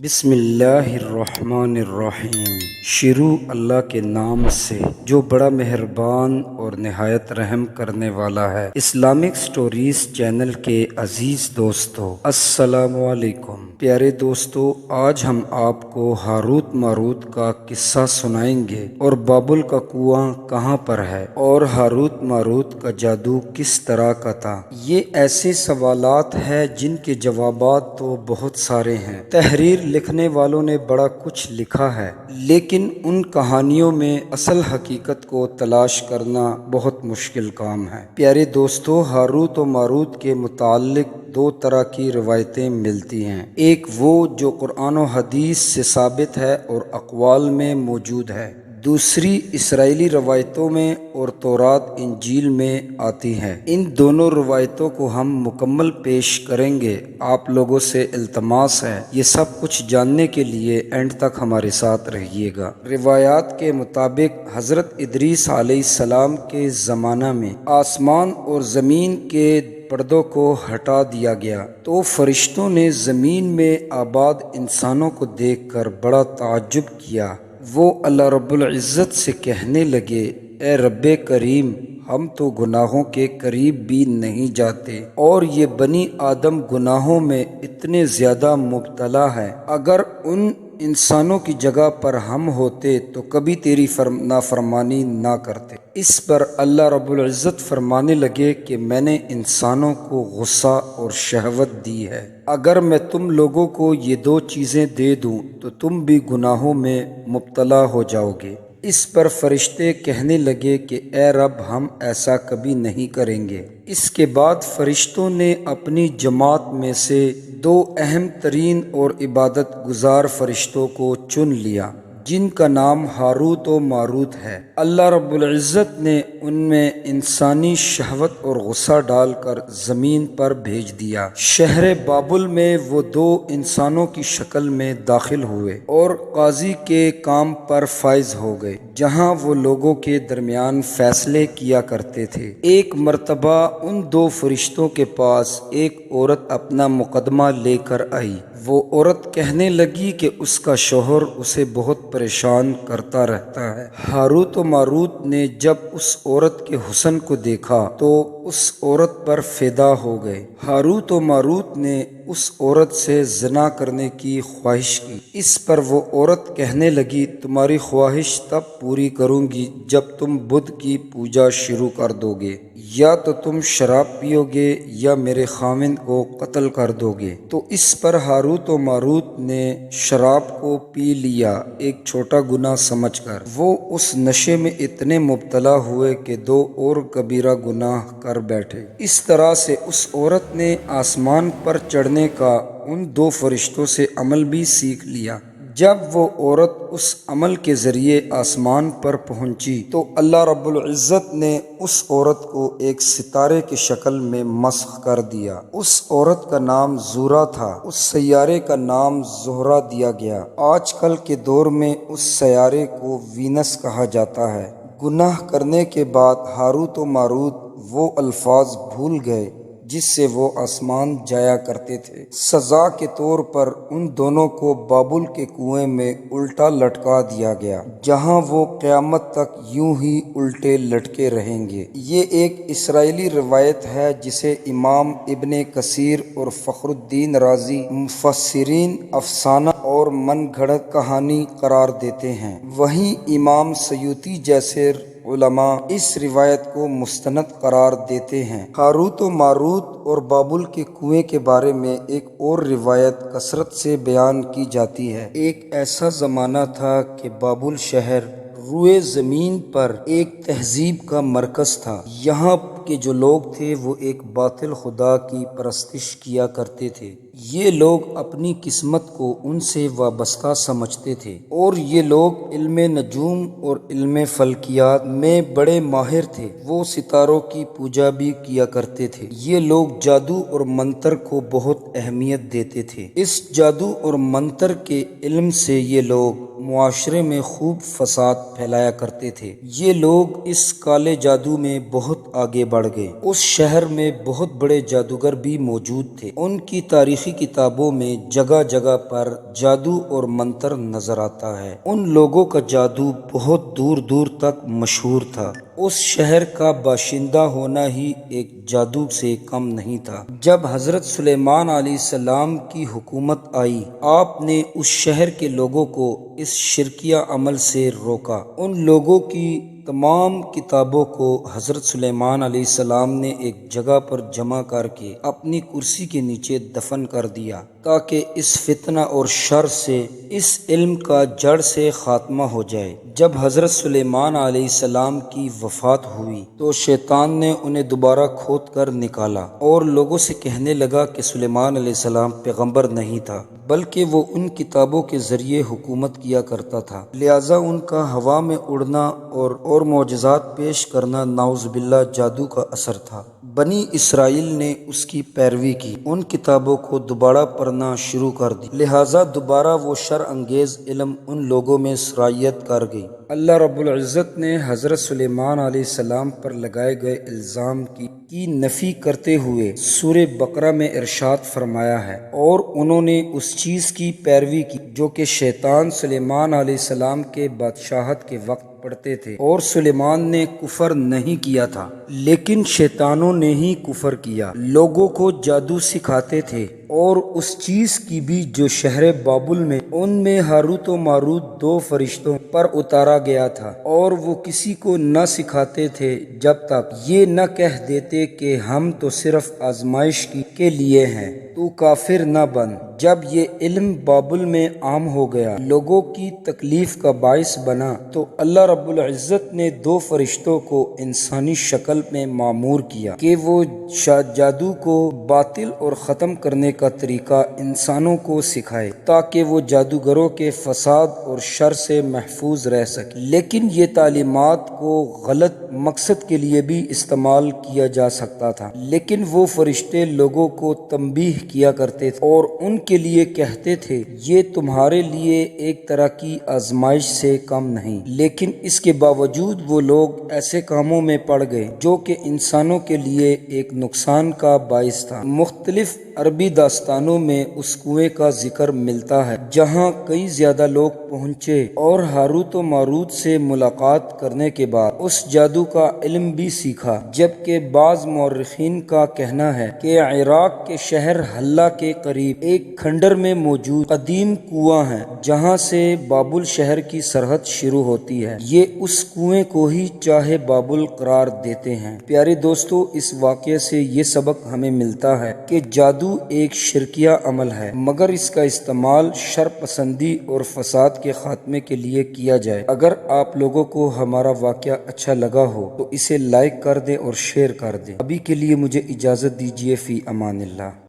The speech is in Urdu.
بسم اللہ الرحمن الرحیم۔ شروع اللہ کے نام سے جو بڑا مہربان اور نہایت رحم کرنے والا ہے۔ اسلامک سٹوریز چینل کے عزیز دوستو، السلام علیکم۔ پیارے دوستو، آج ہم آپ کو ہاروت ماروت کا قصہ سنائیں گے اور بابل کا کنواں کہاں پر ہے اور ہاروت ماروت کا جادو کس طرح کا تھا۔ یہ ایسے سوالات ہیں جن کے جوابات تو بہت سارے ہیں۔ تحریر لکھنے والوں نے بڑا کچھ لکھا ہے، لیکن ان کہانیوں میں اصل حقیقت کو تلاش کرنا بہت مشکل کام ہے۔ پیارے دوستو، ہاروت و ماروت کے متعلق دو طرح کی روایتیں ملتی ہیں۔ ایک وہ جو قرآن و حدیث سے ثابت ہے اور اقوال میں موجود ہے، دوسری اسرائیلی روایتوں میں اور تورات انجیل میں آتی ہے۔ ان دونوں روایتوں کو ہم مکمل پیش کریں گے۔ آپ لوگوں سے التماس ہے یہ سب کچھ جاننے کے لیے اینڈ تک ہمارے ساتھ رہیے گا۔ روایات کے مطابق حضرت ادریس علیہ السلام کے زمانہ میں آسمان اور زمین کے پردوں کو ہٹا دیا گیا تو فرشتوں نے زمین میں آباد انسانوں کو دیکھ کر بڑا تعجب کیا۔ وہ اللہ رب العزت سے کہنے لگے، اے رب کریم، ہم تو گناہوں کے قریب بھی نہیں جاتے اور یہ بنی آدم گناہوں میں اتنے زیادہ مبتلا ہے۔ اگر ان انسانوں کی جگہ پر ہم ہوتے تو کبھی تیری نافرمانی نہ کرتے۔ اس پر اللہ رب العزت فرمانے لگے کہ میں نے انسانوں کو غصہ اور شہوت دی ہے۔ اگر میں تم لوگوں کو یہ دو چیزیں دے دوں تو تم بھی گناہوں میں مبتلا ہو جاؤ گے۔ اس پر فرشتے کہنے لگے کہ اے رب، ہم ایسا کبھی نہیں کریں گے۔ اس کے بعد فرشتوں نے اپنی جماعت میں سے دو اہم ترین اور عبادت گزار فرشتوں کو چن لیا جن کا نام ہاروت و ماروت ہے۔ اللہ رب العزت نے ان میں انسانی شہوت اور غصہ ڈال کر زمین پر بھیج دیا۔ شہر بابل میں وہ دو انسانوں کی شکل میں داخل ہوئے اور قاضی کے کام پر فائز ہو گئے، جہاں وہ لوگوں کے درمیان فیصلے کیا کرتے تھے۔ ایک مرتبہ ان دو فرشتوں کے پاس ایک عورت اپنا مقدمہ لے کر آئی۔ وہ عورت کہنے لگی کہ اس کا شوہر اسے بہت پریشان کرتا رہتا ہے۔ ہاروت و ماروت نے جب اس عورت کے حسن کو دیکھا تو اس عورت پر فدا ہو گئے۔ ہاروت و ماروت نے اس عورت سے زنا کرنے کی خواہش کی۔ اس پر وہ عورت کہنے لگی، تمہاری خواہش تب پوری کروں گی جب تم بدھ کی پوجا شروع کر دو گے، یا تو تم شراب پیو گے یا میرے خاوند کو قتل کر دو گے۔ تو اس پر ہاروت و ماروت نے شراب کو پی لیا، ایک چھوٹا گناہ سمجھ کر۔ وہ اس نشے میں اتنے مبتلا ہوئے کہ دو اور کبیرہ گناہ کر بیٹھے۔ اس طرح سے اس عورت نے آسمان پر چڑھنے کا ان دو فرشتوں سے عمل بھی سیکھ لیا۔ جب وہ عورت اس عمل کے ذریعے آسمان پر پہنچی تو اللہ رب العزت نے اس عورت کو ایک ستارے کی شکل میں مسخ کر دیا۔ اس عورت کا نام زورا تھا، اس سیارے کا نام زہرہ دیا گیا۔ آج کل کے دور میں اس سیارے کو وینس کہا جاتا ہے۔ گناہ کرنے کے بعد ہاروت و ماروت وہ الفاظ بھول گئے جس سے وہ آسمان جایا کرتے تھے۔ سزا کے طور پر ان دونوں کو بابل کے کنویں میں الٹا لٹکا دیا گیا، جہاں وہ قیامت تک یوں ہی الٹے لٹکے رہیں گے۔ یہ ایک اسرائیلی روایت ہے جسے امام ابن کثیر اور فخر الدین رازی مفسرین افسانہ اور من گھڑت کہانی قرار دیتے ہیں۔ وہیں امام سیوطی جیسے علماء اس روایت کو مستند قرار دیتے ہیں۔ ہاروت و ماروت اور بابل کے کنویں کے بارے میں ایک اور روایت کثرت سے بیان کی جاتی ہے۔ ایک ایسا زمانہ تھا کہ بابل شہر روئے زمین پر ایک تہذیب کا مرکز تھا۔ یہاں کے جو لوگ تھے وہ ایک باطل خدا کی پرستش کیا کرتے تھے۔ یہ لوگ اپنی قسمت کو ان سے وابستہ سمجھتے تھے اور یہ لوگ علم نجوم اور علم فلکیات میں بڑے ماہر تھے۔ وہ ستاروں کی پوجا بھی کیا کرتے تھے۔ یہ لوگ جادو اور منتر کو بہت اہمیت دیتے تھے۔ اس جادو اور منتر کے علم سے یہ لوگ معاشرے میں خوب فساد پھیلایا کرتے تھے۔ یہ لوگ اس کالے جادو میں بہت آگے بڑھ گئے۔ اس شہر میں بہت بڑے جادوگر بھی موجود تھے۔ ان کی تاریخی کتابوں میں جگہ جگہ پر جادو اور منتر نظر آتا ہے۔ ان لوگوں کا جادو بہت دور دور تک مشہور تھا۔ اس شہر کا باشندہ ہونا ہی ایک جادو سے کم نہیں تھا۔ جب حضرت سلیمان علیہ السلام کی حکومت آئی، آپ نے اس شہر کے لوگوں کو اس شرکیہ عمل سے روکا۔ ان لوگوں کی تمام کتابوں کو حضرت سلیمان علیہ السلام نے ایک جگہ پر جمع کر کے اپنی کرسی کے نیچے دفن کر دیا تاکہ اس فتنہ اور شر سے، اس علم کا جڑ سے خاتمہ ہو جائے۔ جب حضرت سلیمان علیہ السلام کی وفات ہوئی تو شیطان نے انہیں دوبارہ کھود کر نکالا اور لوگوں سے کہنے لگا کہ سلیمان علیہ السلام پیغمبر نہیں تھا، بلکہ وہ ان کتابوں کے ذریعے حکومت کیا کرتا تھا، لہٰذا ان کا ہوا میں اڑنا اور معجزات پیش کرنا نعوذ باللہ جادو کا اثر تھا۔ بنی اسرائیل نے اس کی پیروی کی، ان کتابوں کو دوبارہ پڑھنا شروع کر دی، لہٰذا دوبارہ وہ شر انگیز علم ان لوگوں میں سرایت کر گئی۔ اللہ رب العزت نے حضرت سلیمان علیہ السلام پر لگائے گئے الزام کی نفی کرتے ہوئے سورہ بقرہ میں ارشاد فرمایا ہے، اور انہوں نے اس چیز کی پیروی کی جو کہ شیطان سلیمان علیہ السلام کے بادشاہت کے وقت پڑھتے تھے، اور سلیمان نے کفر نہیں کیا تھا لیکن شیطانوں نے ہی کفر کیا۔ لوگوں کو جادو سکھاتے تھے اور اس چیز کی بھی جو شہر بابل میں ان میں ہاروت و ماروت دو فرشتوں پر اتارا گیا تھا، اور وہ کسی کو نہ سکھاتے تھے جب تک یہ نہ کہہ دیتے کہ ہم تو صرف آزمائش کے لیے ہیں، تو کافر نہ بن۔ جب یہ علم بابل میں عام ہو گیا، لوگوں کی تکلیف کا باعث بنا، تو اللہ رب العزت نے دو فرشتوں کو انسانی شکل میں معمور کیا کہ وہ جادو کو باطل اور ختم کرنے کا طریقہ انسانوں کو سکھائے تاکہ وہ جادوگروں کے فساد اور شر سے محفوظ رہ سکے۔ لیکن یہ تعلیمات کو غلط مقصد کے لیے بھی استعمال کیا جا سکتا تھا، لیکن وہ فرشتے لوگوں کو تنبیہ کیا کرتے تھے اور ان کے لیے کہتے تھے یہ تمہارے لیے ایک طرح کی آزمائش سے کم نہیں، لیکن اس کے باوجود وہ لوگ ایسے کاموں میں پڑ گئے جو کہ انسانوں کے لیے ایک نقصان کا باعث تھا۔ مختلف عربی داستانوں میں اس کنویں کا ذکر ملتا ہے جہاں کئی زیادہ لوگ پہنچے اور ہاروت و ماروت سے ملاقات کرنے کے بعد اس جادو کا علم بھی سیکھا، جبکہ بعض مورخین کا کہنا ہے کہ عراق کے شہر حلہ کے قریب ایک کھنڈر میں موجود قدیم کنواں ہے جہاں سے بابل شہر کی سرحد شروع ہوتی ہے۔ یہ اس کنویں کو ہی چاہے بابل قرار دیتے ہیں۔ پیارے دوستو، اس واقعے سے یہ سبق ہمیں ملتا ہے کہ جادو ایک شرکیہ عمل ہے، مگر اس کا استعمال شر پسندی اور فساد کے خاتمے کے لیے کیا جائے۔ اگر آپ لوگوں کو ہمارا واقعہ اچھا لگا ہو تو اسے لائک کر دیں اور شیئر کر دیں۔ ابھی کے لیے مجھے اجازت دیجیے، فی امان اللہ۔